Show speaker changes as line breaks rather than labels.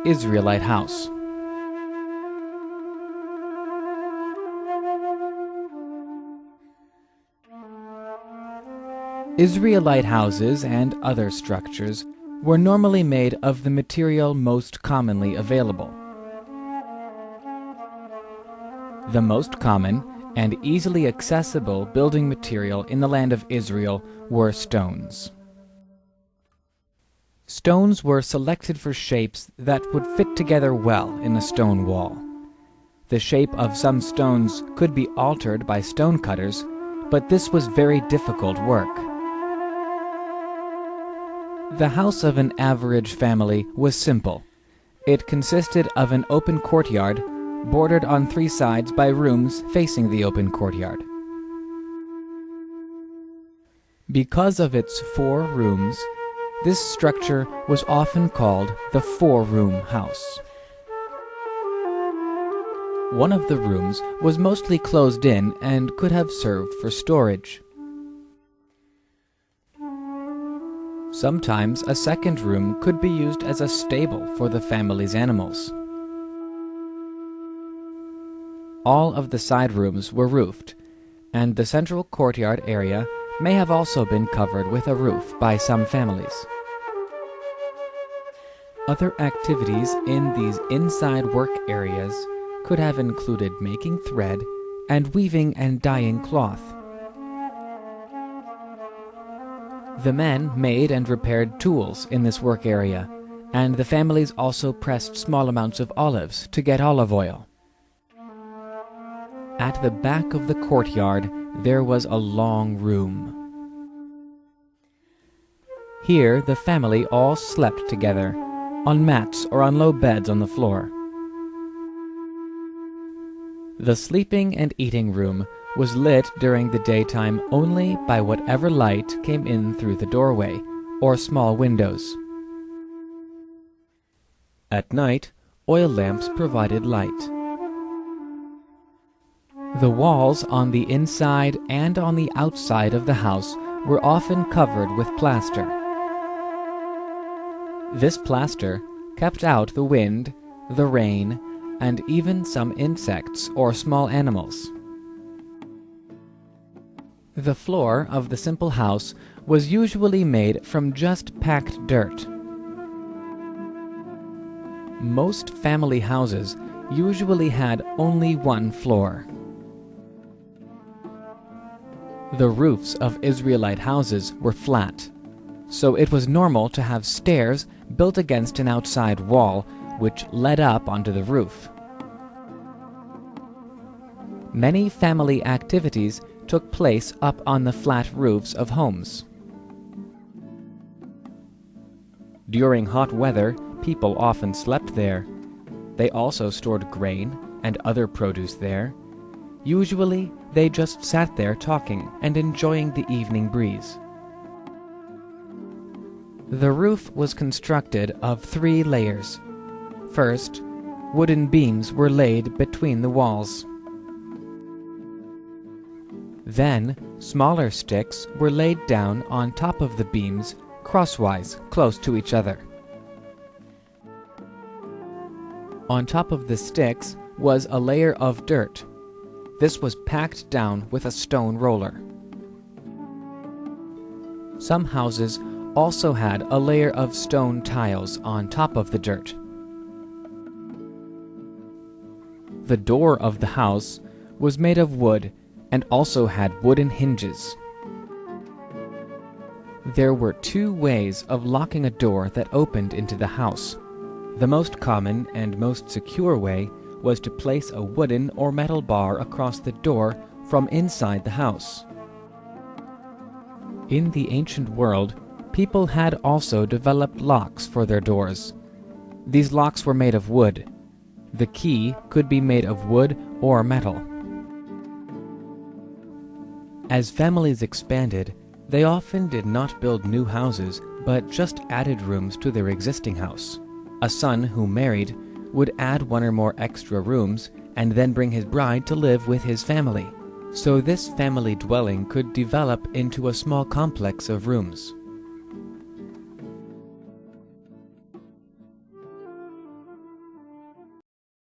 Israelite House. Israelite houses and other structures were normally made of the material most commonly available. The most common and easily accessible building material in the land of Israel were stones. Stones were selected for shapes that would fit together well in a stone wall. The shape of some stones could be altered by stone cutters, but this was very difficult work. The house of an average family was simple. It consisted of an open courtyard, bordered on three sides by rooms facing the open courtyard. Because of its 4 rooms, this structure was often called the 4-room house. One of the rooms was mostly closed in and could have served for storage. Sometimes a second room could be used as a stable for the family's animals. All of the side rooms were roofed, and the central courtyard area may have also been covered with a roof by some families. Other activities in these inside work areas could have included making thread and weaving and dyeing cloth. The men made and repaired tools in this work area, and the families also pressed small amounts of olives to get olive oil. At the back of the courtyard, there was a long room. Here, the family all slept together, on mats or on low beds on the floor. The sleeping and eating room was lit during the daytime only by whatever light came in through the doorway or small windows. At night, oil lamps provided light. The walls on the inside and on the outside of the house were often covered with plaster. This plaster kept out the wind, the rain, and even some insects or small animals. The floor of the simple house was usually made from just packed dirt. Most family houses usually had only one floor. The roofs of Israelite houses were flat, so it was normal to have stairs built against an outside wall which led up onto the roof. Many family activities took place up on the flat roofs of homes. During hot weather, people often slept there. They also stored grain and other produce there. Usually, they just sat there talking and enjoying the evening breeze. The roof was constructed of 3 layers. First, wooden beams were laid between the walls. Then, smaller sticks were laid down on top of the beams, crosswise, close to each other. On top of the sticks was a layer of dirt. This was packed down with a stone roller. Some houses also had a layer of stone tiles on top of the dirt. The door of the house was made of wood and also had wooden hinges. There were 2 ways of locking a door that opened into the house. The most common and most secure way was to place a wooden or metal bar across the door from inside the house. In the ancient world, people had also developed locks for their doors. These locks were made of wood. The key could be made of wood or metal. As families expanded, they often did not build new houses, but just added rooms to their existing house. A son who married would add 1 or more extra rooms and then bring his bride to live with his family. So this family dwelling could develop into a small complex of rooms.